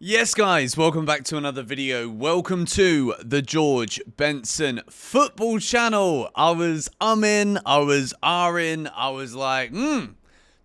Yes, guys, welcome back to another video. Welcome to the George Benson football channel. I was umming, I was ahhing, I was like, do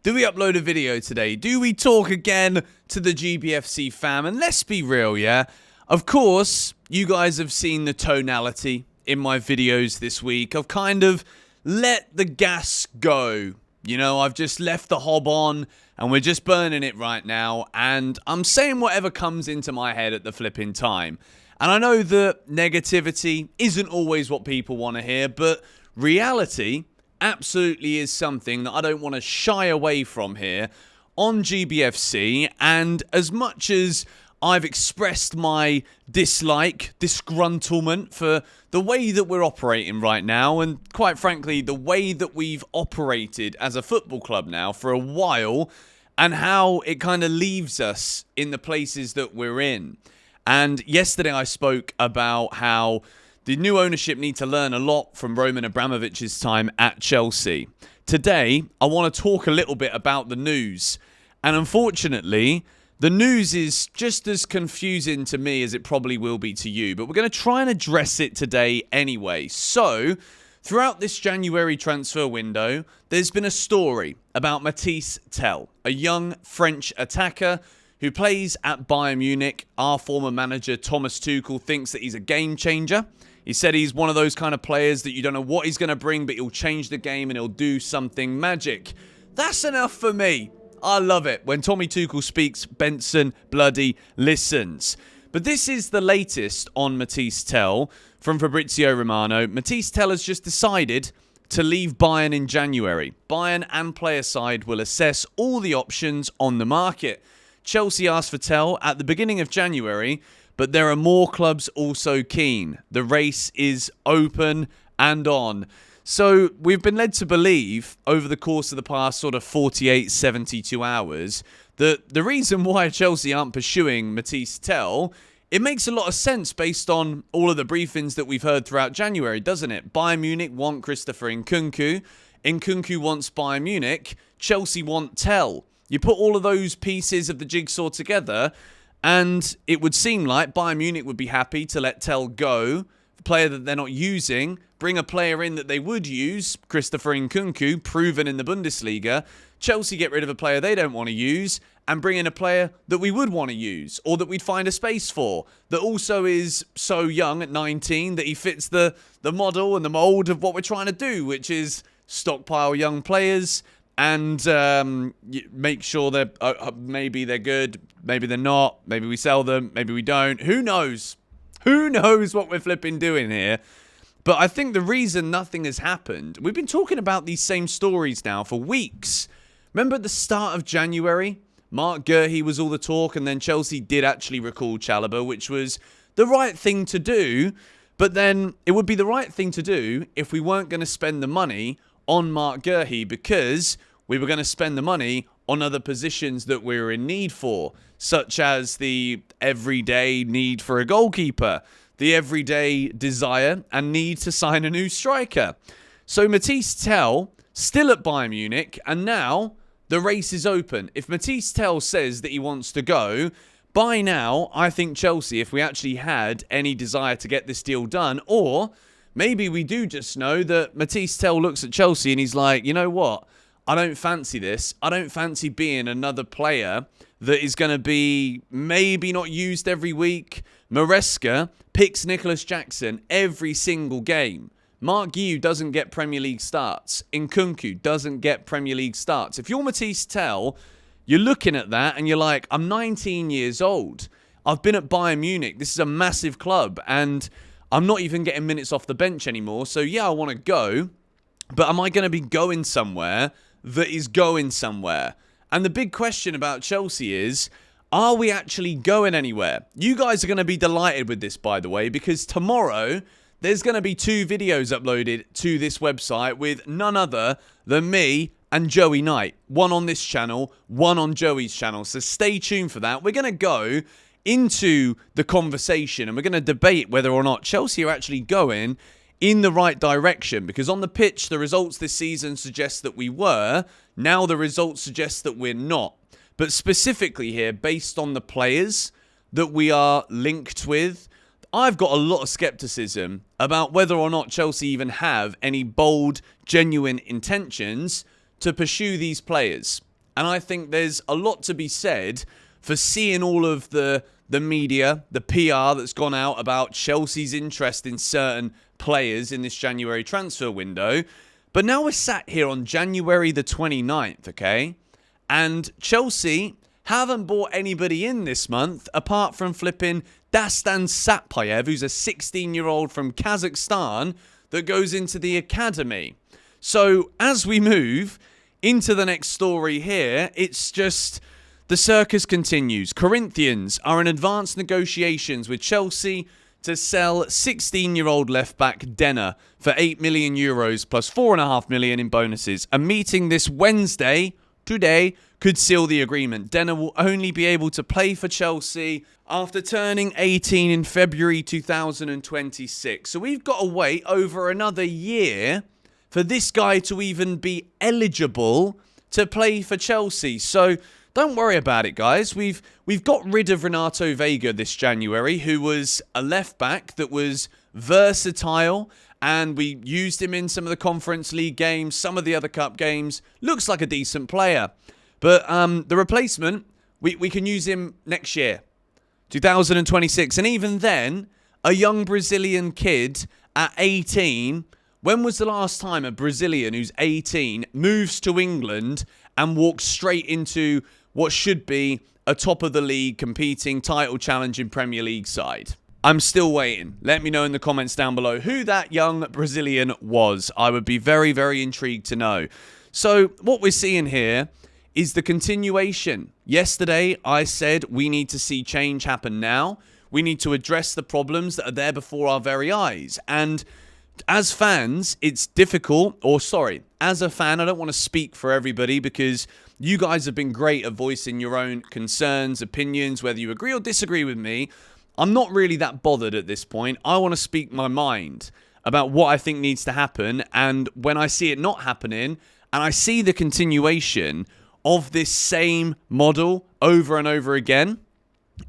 we upload a video today? Do we talk again to the GBFC fam? And let's be real, yeah? Of course, you guys have seen the tonality in my videos this week. I've kind of let the gas go. You know, I've just left the hob on and we're just burning it right now. And I'm saying whatever comes into my head at the flipping time. And I know that negativity isn't always what people want to hear, but reality absolutely is something that I don't want to shy away from here on GBFC. And as much as I've expressed my dislike, disgruntlement for the way that we're operating right now, and quite frankly, the way that we've operated as a football club now for a while, and how it kind of leaves us in the places that we're in. And yesterday I spoke about how the new ownership need to learn a lot from Roman Abramovich's time at Chelsea. Today, I want to talk a little bit about the news. And unfortunately, the news is just as confusing to me as it probably will be to you, but we're going to try and address it today anyway. So, throughout this January transfer window, there's been a story about Mathys Tel, a young French attacker who plays at Bayern Munich. Our former manager, Thomas Tuchel, thinks that he's a game changer. He said he's one of those kind of players that you don't know what he's going to bring, but he'll change the game and he'll do something magic. That's enough for me. I love it. When Tommy Tuchel speaks, Benson bloody listens. But this is the latest on Mathys Tel from Fabrizio Romano. Mathys Tel has just decided to leave Bayern in January. Bayern and player side will assess all the options on the market. Chelsea asked for Tel at the beginning of January, but there are more clubs also keen. The race is open and on. So we've been led to believe over the course of the past sort of 48, 72 hours that the reason why Chelsea aren't pursuing Mathys Tel, it makes a lot of sense based on all of the briefings that we've heard throughout January, doesn't it? Bayern Munich want Christopher Nkunku. Nkunku wants Bayern Munich. Chelsea want Tel. You put all of those pieces of the jigsaw together and it would seem like Bayern Munich would be happy to let Tel go, a player that they're not using, bring a player in that they would use, Christopher Nkunku, proven in the Bundesliga. Chelsea get rid of a player they don't want to use and bring in a player that we would want to use or that we'd find a space for, that also is so young at 19 that he fits the model and the mould of what we're trying to do, which is stockpile young players and make sure that maybe they're good, maybe they're not, maybe we sell them, maybe we don't. Who knows? Who knows what we're flipping doing here? But I think the reason nothing has happened, we've been talking about these same stories now for weeks. Remember at the start of January, Mark Guehi was all the talk, and then Chelsea did actually recall Chalobah, which was the right thing to do. But then it would be the right thing to do if we weren't going to spend the money on Mark Guehi, because we were going to spend the money on other positions that we were in need for, such as the everyday need for a goalkeeper, the everyday desire and need to sign a new striker. So Mathys Tel still at Bayern Munich, and now the race is open. If Mathys Tel says that he wants to go, by now, I think Chelsea, if we actually had any desire to get this deal done, or maybe we do just know that Mathys Tel looks at Chelsea and he's like, you know what? I don't fancy this. I don't fancy being another player that is going to be maybe not used every week. Maresca picks Nicholas Jackson every single game. Mark Guehi doesn't get Premier League starts. Nkunku doesn't get Premier League starts. If you're Mathys Tel, you're looking at that and you're like, I'm 19 years old. I've been at Bayern Munich. This is a massive club and I'm not even getting minutes off the bench anymore. So yeah, I want to go. But am I going to be going somewhere that is going somewhere? And the big question about Chelsea is, are we actually going anywhere? You guys are going to be delighted with this, by the way, because tomorrow there's going to be 2 videos uploaded to this website with none other than me and Joey Knight. One on this channel, one on Joey's channel. So stay tuned for that. We're going to go into the conversation and we're going to debate whether or not Chelsea are actually going in the right direction, because on the pitch, the results this season suggest that we were. Now the results suggest that we're not. But specifically here, based on the players, that we are linked with, I've got a lot of skepticism about whether or not Chelsea even have any bold, genuine intentions to pursue these players. And I think there's a lot to be said for seeing all of the media, the PR that's gone out about Chelsea's interest in certain players in this January transfer window. But now we're sat here on January the 29th, okay? And Chelsea haven't bought anybody in this month apart from flipping Dastan Satpayev, who's a 16-year-old from Kazakhstan that goes into the academy. So as we move into the next story here, it's just the circus continues. Corinthians are in advanced negotiations with Chelsea to sell 16-year-old left-back Denner for €8 million plus €4.5 million in bonuses. A meeting this Wednesday, today, could seal the agreement. Denner will only be able to play for Chelsea after turning 18 in February 2026. So we've got to wait over another year for this guy to even be eligible to play for Chelsea. So don't worry about it, guys. We've got rid of Renato Vega this January, who was a left-back that was versatile, and we used him in some of the Conference League games, some of the other cup games. Looks like a decent player. But the replacement, we can use him next year, 2026. And even then, a young Brazilian kid at 18, when was the last time a Brazilian who's 18 moves to England and walks straight into what should be a top-of-the-league competing title challenging Premier League side? I'm still waiting. Let me know in the comments down below who that young Brazilian was. I would be very, very intrigued to know. So what we're seeing here is the continuation. Yesterday, I said we need to see change happen now. We need to address the problems that are there before our very eyes. And as fans, it's difficult, as a fan, I don't want to speak for everybody because you guys have been great at voicing your own concerns, opinions, whether you agree or disagree with me. I'm not really that bothered at this point. I want to speak my mind about what I think needs to happen. And when I see it not happening, and I see the continuation of this same model over and over again,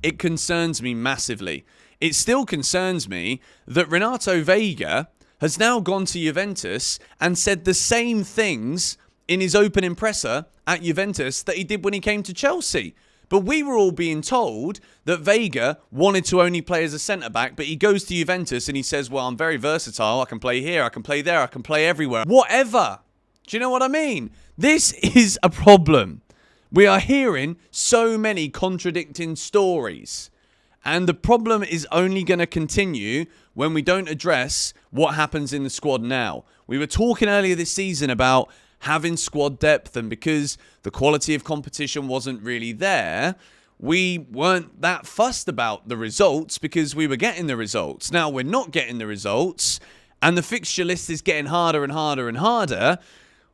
it concerns me massively. It still concerns me that Renato Vega has now gone to Juventus and said the same things in his opening presser at Juventus that he did when he came to Chelsea. But we were all being told that Vega wanted to only play as a centre-back, but he goes to Juventus and he says, well, I'm very versatile. I can play here, I can play there, I can play everywhere. Whatever. Do you know what I mean? This is a problem. We are hearing so many contradicting stories. And the problem is only going to continue when we don't address what happens in the squad now. We were talking earlier this season about having squad depth, and because the quality of competition wasn't really there, we weren't that fussed about the results because we were getting the results. Now we're not getting the results, and the fixture list is getting harder and harder and harder.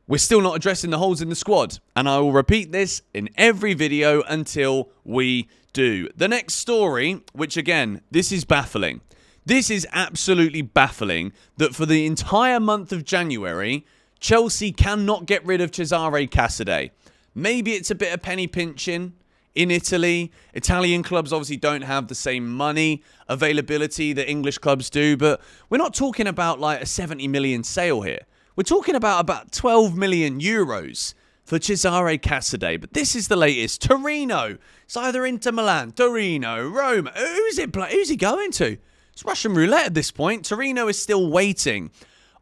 We're still not addressing the holes in the squad. And I will repeat this in every video until we do. The next story, which again, this is baffling. This is absolutely baffling that for the entire month of January, Chelsea cannot get rid of Cesare Casadei. Maybe it's a bit of penny pinching in Italy. Italian clubs obviously don't have the same money availability that English clubs do. But we're not talking about like a 70 million sale here. We're talking about 12 million euros for Cesare Casadei. But this is the latest. Torino. It's either Inter Milan, Torino, Roma. Who's he going to? It's Russian roulette at this point. Torino is still waiting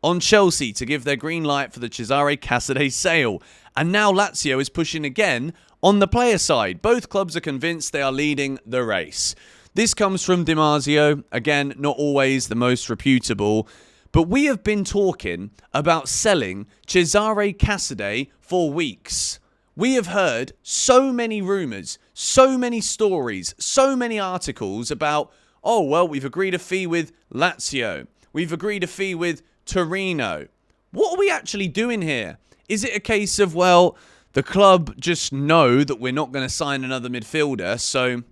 on Chelsea to give their green light for the Cesare Casadei sale. And now Lazio is pushing again on the player side. Both clubs are convinced they are leading the race. This comes from Di Marzio. Again, not always the most reputable. But we have been talking about selling Cesare Casadei for weeks. We have heard so many rumours, so many stories, so many articles about, oh, well, we've agreed a fee with Lazio. We've agreed a fee with Torino. What are we actually doing here? Is it a case of, well, the club just know that we're not going to sign another midfielder, so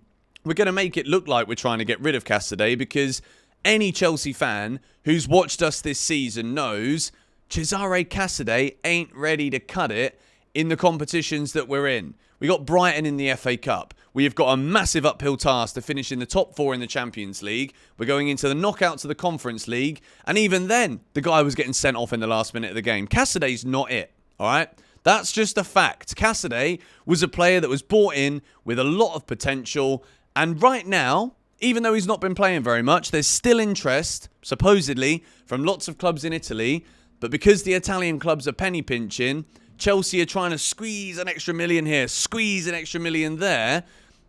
we're going to make it look like we're trying to get rid of Casadei because any Chelsea fan who's watched us this season knows Cesare Casadei ain't ready to cut it in the competitions that we're in. We got Brighton in the FA Cup. We have got a massive uphill task to finish in the top 4 in the Champions League. We're going into the knockouts of the Conference League. And even then, the guy was getting sent off in the last minute of the game. Casadei's not it, all right? That's just a fact. Casadei was a player that was brought in with a lot of potential. And right now, even though he's not been playing very much, there's still interest, supposedly, from lots of clubs in Italy. But because the Italian clubs are penny pinching, Chelsea are trying to squeeze an extra million here, squeeze an extra million there.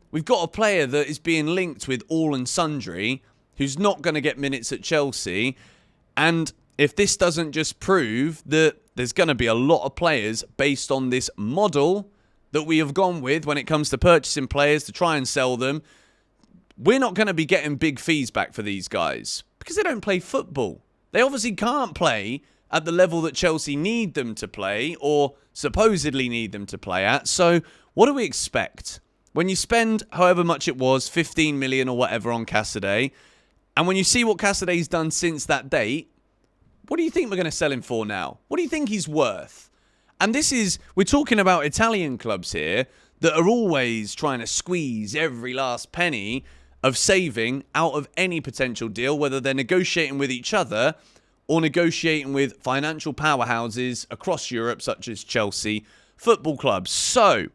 We've got a player that is being linked with all and sundry, who's not going to get minutes at Chelsea. And if this doesn't just prove that there's going to be a lot of players based on this model that we have gone with when it comes to purchasing players to try and sell them, we're not going to be getting big fees back for these guys because they don't play football. They obviously can't play at the level that Chelsea need them to play or supposedly need them to play at. So what do we expect? When you spend however much it was, 15 million or whatever on Casadei, and when you see what Casadei's done since that date, what do you think we're going to sell him for now? What do you think he's worth? And we're talking about Italian clubs here that are always trying to squeeze every last penny of saving out of any potential deal, whether they're negotiating with each other or negotiating with financial powerhouses across Europe, such as Chelsea football clubs. So,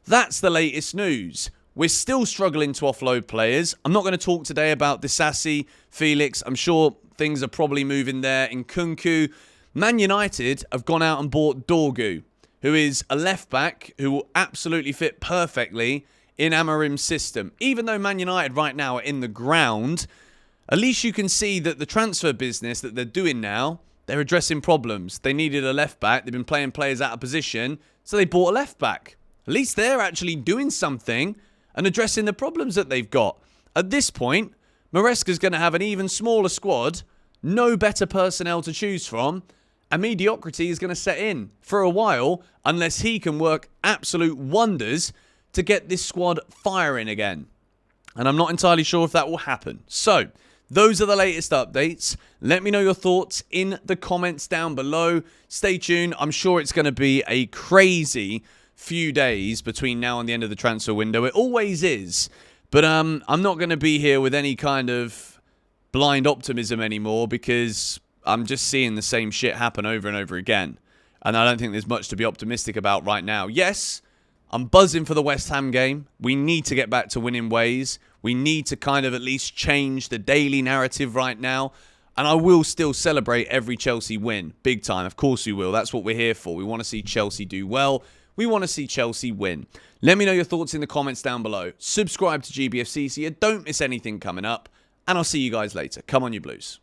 that's the latest news. We're still struggling to offload players. I'm not going to talk today about Disasi, Felix. I'm sure things are probably moving there. In Kunku, Man United have gone out and bought Dorgu, who is a left-back who will absolutely fit perfectly in Amorim's system. Even though Man United right now are in the ground, at least you can see that the transfer business that they're doing now, they're addressing problems. They needed a left-back. They've been playing players out of position, so they bought a left-back. At least they're actually doing something and addressing the problems that they've got. At this point, Maresca's going to have an even smaller squad, no better personnel to choose from, and mediocrity is going to set in for a while unless he can work absolute wonders to get this squad firing again. And I'm not entirely sure if that will happen. So, those are the latest updates. Let me know your thoughts in the comments down below. Stay tuned. I'm sure it's going to be a crazy few days between now and the end of the transfer window. It always is. But I'm not going to be here with any kind of blind optimism anymore because I'm just seeing the same shit happen over and over again. And I don't think there's much to be optimistic about right now. Yes, I'm buzzing for the West Ham game. We need to get back to winning ways. We need to kind of at least change the daily narrative right now. And I will still celebrate every Chelsea win. Big time. Of course we will. That's what we're here for. We want to see Chelsea do well. We want to see Chelsea win. Let me know your thoughts in the comments down below. Subscribe to GBFC so you don't miss anything coming up. And I'll see you guys later. Come on, you Blues.